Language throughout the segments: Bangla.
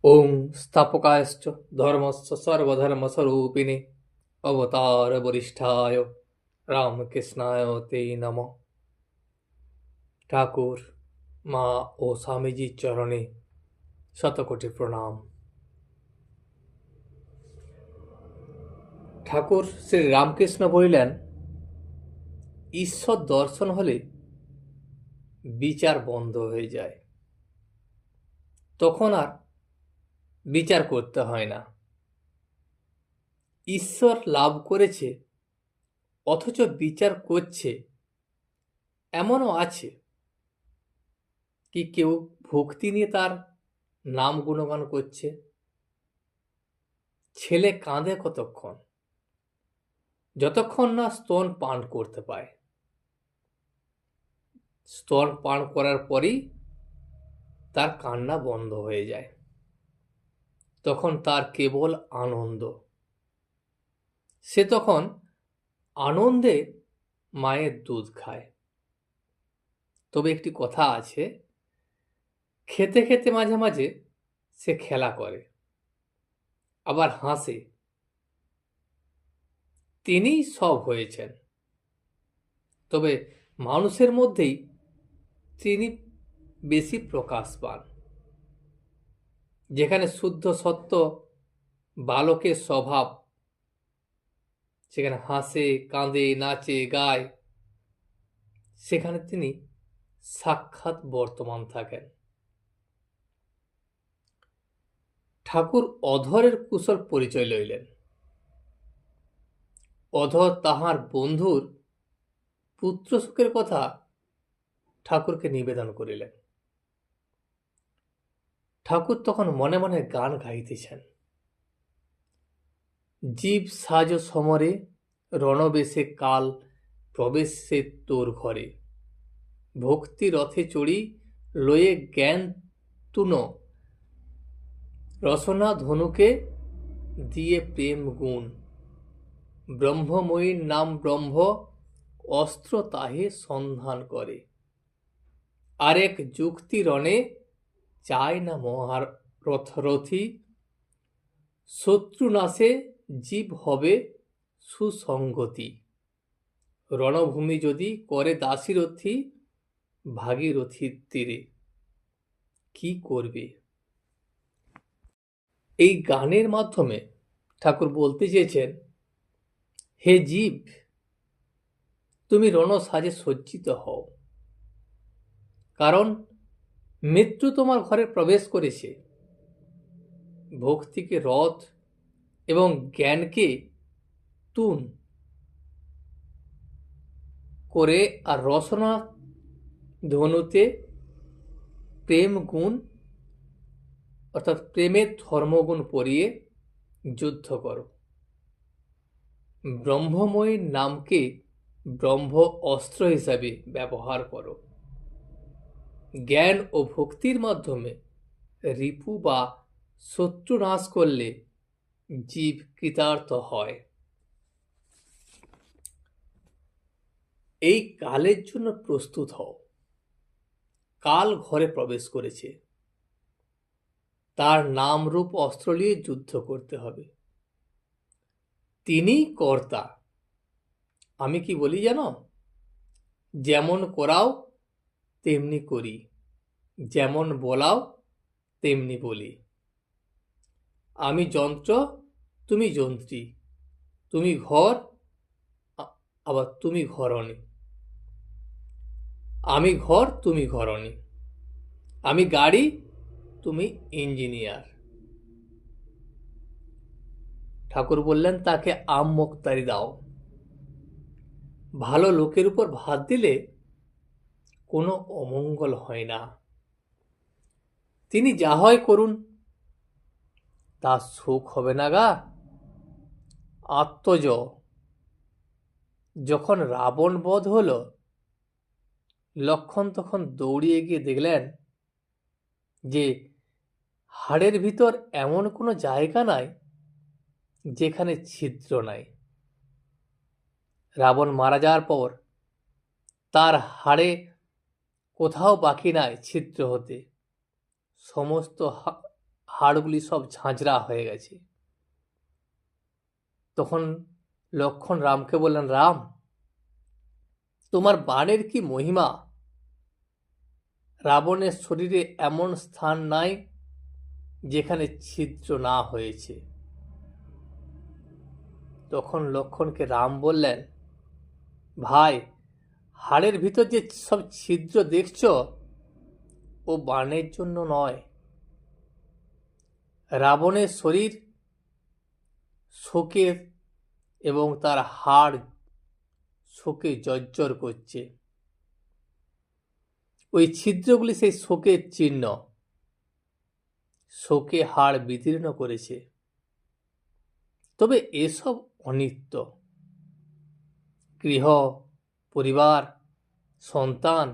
ওং স্থাপকায়শ্চ ধর্মস্য সর্বধর্মস্বরূপিণে অবতার বরিষ্ঠায় রামকৃষ্ণায় তে নমঃ। ঠাকুর, মা ও স্বামীজির চরণে শতকোটি প্রণাম। ঠাকুর শ্রী রামকৃষ্ণ বলিলেন, ঈশ্বর দর্শন হলে বিচার বন্ধ হয়ে যায়, তখন আর বিচার করতে হয় না। ঈশ্বর লাভ করেছে অথচ বিচার করছে, এমনও আছে কি কেউ ভক্তি নিয়ে তার নাম গুণগান করছে। ছেলে কাঁদে কতক্ষণ? যতক্ষণ না স্তন পান করতে পায়। স্তন পান করার পরেই তার কান্না বন্ধ হয়ে যায়, তখন তার কেবল আনন্দ। সে তখন আনন্দে মায়ের দুধ খায়। তবে একটি কথা আছে, খেতে খেতে মাঝে মাঝে সে খেলা করে, আবার হাসে। তিনিই সব হয়েছেন, তবে মানুষের মধ্যেই তিনি বেশি প্রকাশ পান। যেখানে শুদ্ধ সত্য বালকের স্বভাব, সেখানে হাসে, কাঁদে, নাচে, গায়, সেখানে তিনি সাক্ষাৎ বর্তমান থাকেন। ঠাকুর অধরের কুশল পরিচয় লইলেন। অধর তাহার বন্ধুর পুত্র সুখের কথা ঠাকুরকে নিবেদন করিলেন। ঠাকুর তখন মনে মনে গান গাইতেছেন। জীব সাজ সমরে রণবেশে কাল প্রবেশে তোর ঘরে, ভক্তি রথে চড়ি লয়ে জ্ঞান তুন, রসনা ধনুকে দিয়ে প্রেম গুণ, ব্রহ্মময়ীর নাম ব্রহ্ম অস্ত্র তাহে সন্ধান করে, আরেক যুক্তি রণে চায় না মহারথী, শত্রু নাশে জীব হবে সুসঙ্গতি, রণভূমি যদি করে দাসীরথী, ভাগীরথীর তীরে কি করবে? এই গানের মাধ্যমে ঠাকুর বলতে চেয়েছেন, হে জীব, তুমি রণসাজে সজ্জিত হও, কারণ মৃত্যু তোমার ঘরে প্রবেশ করেছে। ভক্তিকে রথ এবং জ্ঞানকে তুন করে আর রসনা ধনুতে প্রেম গুণ অর্থাৎ প্রেমের ধর্মগুণ পরিয়ে যুদ্ধ করো। ব্রহ্মময়ীর নামকে ব্রহ্ম অস্ত্র হিসাবে ব্যবহার করো। জ্ঞান ও ভক্তির মাধ্যমে রিপু বা শত্রু নাশ করলে জীব কৃতার্থ হয়। এই কালের জন্য প্রস্তুত হও। কাল ঘরে প্রবেশ করেছে, তার নাম রূপ অস্ত্র নিয়ে যুদ্ধ করতে হবে। তিনিই কর্তা। আমি কি বলি জানো? যেমন করাও তেমনি করি, যেমন বলাও তেমনি বলি। আমি যন্ত্র, তুমি যন্ত্রী, তুমি ঘর, আবার তুমি ঘরণী। আমি ঘর, তুমি ঘরণী। আমি গাড়ি, তুমি ইঞ্জিনিয়ার। ঠাকুর বললেন, তাকে আম মোক্তারি দাও। ভালো লোকের উপর ভাত দিলে কোনো অমঙ্গল হয় না। তিনি যা হয় করুন, তার সুখ হবে না গা। আত্মজ যখন রাবণ বধ হল, লক্ষ্মণ তখন দৌড়িয়ে গিয়ে দেখলেন যে হাড়ের ভিতর এমন কোনো জায়গা নাই যেখানে ছিদ্র নাই। রাবণ মারা যাওয়ার পর তার হাড়ে কোথাও বাকি নাই ছিদ্র হতে। সমস্ত হাড়গুলি সব ঝাঁঝরা হয়ে গেছে। তখন লক্ষ্মণ রামকে বললেন, রাম, তোমার বাণের কি মহিমা! রাবণের শরীরে এমন স্থান নাই যেখানে ছিদ্র না হয়েছে। তখন লক্ষ্মণকে রাম বললেন, ভাই, হাড়ের ভিতর যে সব ছিদ্র দেখছ, ও বাণের জন্য নয়। রাবণের শরীর শোকে এবং তার হাড় শোকে জর্জর করছে। ওই ছিদ্রগুলি সেই শোকের চিহ্ন। শোকে হাড় বিদীর্ণ করেছে। তবে এসব অনিত্য। গৃহ, পরিবার, সন্তান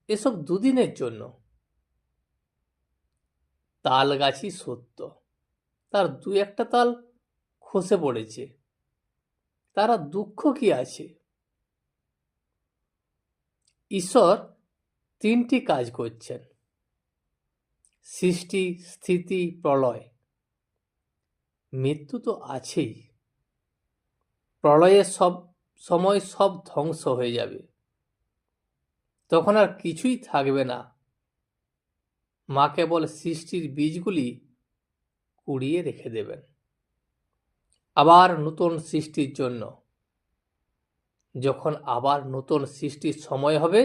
এসব দুদিনের জন্য। তাল গাছই সত্য, তার দু একটা তাল খসে পড়েছে, তারা দুঃখ কি আছে? ঈশ্বর তিনটি কাজ করছেন: সৃষ্টি, স্থিতি, প্রলয়। মৃত্যু তো আছেই। প্রলয়ের সময় সব ধ্বংস হয়ে যাবে, তখন আর কিছুই থাকবে না। মা কেবল সৃষ্টির বীজগুলি কুড়িয়ে রেখে দেবেন আবার নতুন সৃষ্টির জন্য। যখন আবার নতুন সৃষ্টির সময় হবে,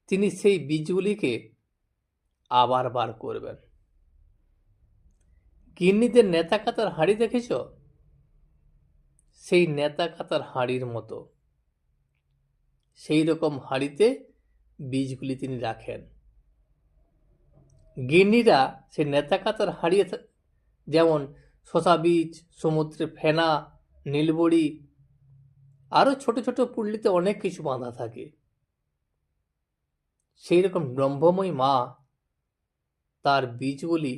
তিনি সেই বীজগুলিকে আবার বার করবেন। গিন্নিদের নেতা কাতার হাঁড়ি দেখেছ? সেই নেতা কাতার হাঁড়ির মতো। সেই রকম হাঁড়িতে বীজগুলি তিনি রাখেন। গিন্নিরা সেই নেতা কাতার হাঁড়িয়ে যেমন শশা বীজ, সমুদ্রে ফেনা, নীলবড়ি, আরো ছোট ছোট পুল্লিতে অনেক কিছু বাঁধা থাকে। সেই রকম ব্রহ্মময়ী মা তার বীজগুলি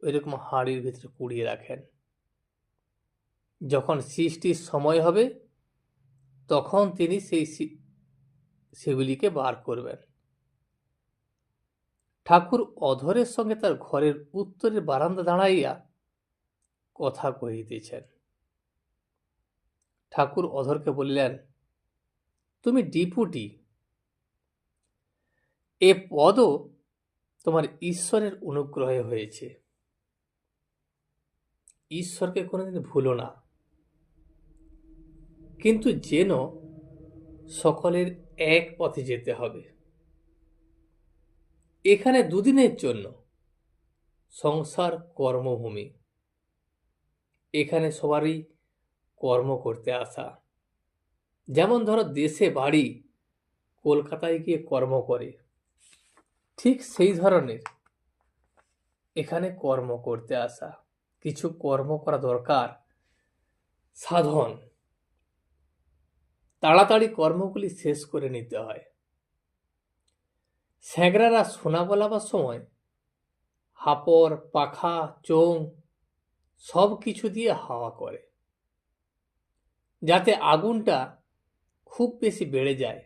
ওইরকম হাঁড়ির ভিতরে কুড়িয়ে রাখেন। যখন সৃষ্টির সময় হবে, তখন তিনি সেগুলিকে বার করবেন। ঠাকুর অধরের সঙ্গে তার ঘরের উত্তরের বারান্দা দাঁড়াইয়া কথা কহিতেছেন। ঠাকুর অধরকে বলিলেন, তুমি ডিপুটি। এ পদও তোমার ঈশ্বরের অনুগ্রহে হয়েছে। ঈশ্বরকে কোনোদিন ভুলো না, কিন্তু যেন সকলের এক পথে যেতে হবে। এখানে দুদিনের জন্য সংসার কর্মভূমি। এখানে সবারই কর্ম করতে আসা। যেমন ধরো দেশে বাড়ি, কলকাতায় গিয়ে কর্ম করে, ঠিক সেই ধরনের এখানে কর্ম করতে আসা। কিছু কর্ম করা দরকার, সাধন। তাড়াতাড়ি কর্মগুলি শেষ করে নিতে হয়। স্যাংরারা সোনা গলাবার সময় হাপড়, পাখা, চোং সব কিছু দিয়ে হাওয়া করে, যাতে আগুনটা খুব বেশি বেড়ে যায়।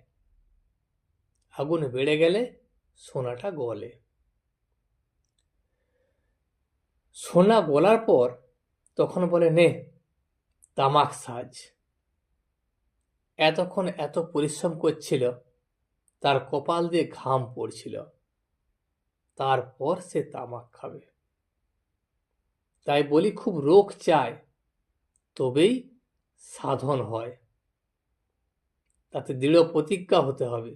আগুন বেড়ে গেলে সোনাটা গলে। সোনা গলার পর তখন বলে, নে তামাক সাজ। এতক্ষণ এত পরিশ্রম করছিল, তার কপাল দিয়ে ঘাম পড়ছিল, তারপর সে তামাক খাবে। তাই বলি, খুব রোগ চায়, তবেই সাধন হয়। তাতে দৃঢ় প্রতিজ্ঞা হতে হবে।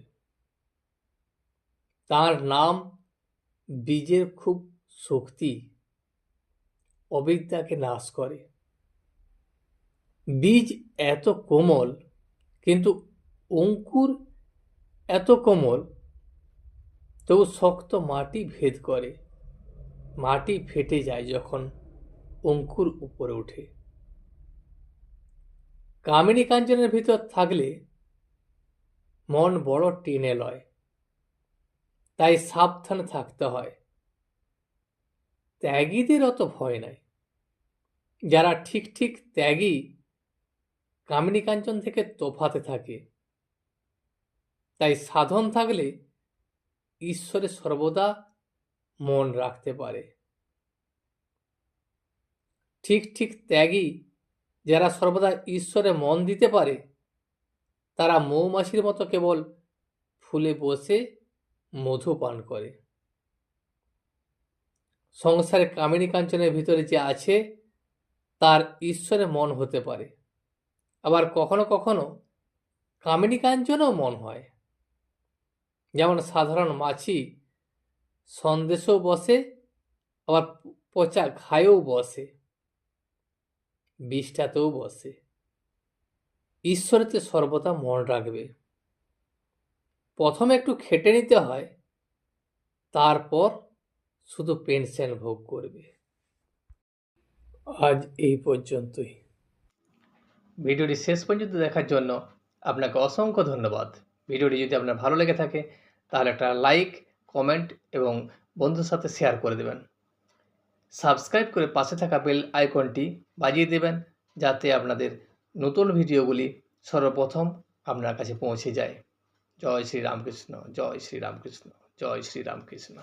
তার নাম বীজের খুব শক্তি, অবিদ্যাকে নাশ করে। বীজ এত কোমল, কিন্তু অঙ্কুর এত কোমল, তবু শক্ত মাটি ভেদ করে। মাটি ফেটে যায় যখন অঙ্কুর উপরে ওঠে। কামিনী কাঞ্চনের ভিতর থাকলে মন বড় টেনে লয়, তাই সাবধানে থাকতে হয়। ত্যাগীদের অত ভয় নাই। যারা ঠিক ঠিক ত্যাগী, কামিনী কাঞ্চন থেকে তফাতে থাকে। তাই সাধন থাকলে ঈশ্বরে সর্বদা মন রাখতে পারে। ঠিক ত্যাগী যারা সর্বদা ঈশ্বরে মন দিতে পারে, তারা মৌমাছির মতো কেবল ফুলে বসে মধু পান করে। সংসারে কামিনী কাঞ্চনের ভিতরে যে আছে তার ঈশ্বরে মন হতে পারে। আবার কখনো কখনো কামিনী কাঞ্চনও মন হয়। যেমন সাধারণ মাছি সন্দেশেও বসে, আবার পচা ঘায়েও বসে, বিষটাতেও বসে। ঈশ্বরেতে সর্বদা মন রাখবে। প্রথমে একটু খেটে নিতে হয়, তারপর শুধু পেনশন ভোগ করবে। আজ এই পর্যন্তই। ভিডিওটি শেষ পর্যন্ত দেখার জন্য আপনাকে অসংখ্য ধন্যবাদ। ভিডিওটি যদি আপনার ভালো লেগে থাকে তাহলে একটা লাইক, কমেন্ট এবং বন্ধুর সাথে শেয়ার করে দেবেন। সাবস্ক্রাইব করে পাশে থাকা বেল আইকনটি বাজিয়ে দেবেন, যাতে আপনাদের নতুন ভিডিওগুলি সর্বপ্রথম আপনার কাছে পৌঁছে যায়। জয় শ্রী রামকৃষ্ণ, জয় শ্রী রামকৃষ্ণ, জয় শ্রী রামকৃষ্ণ।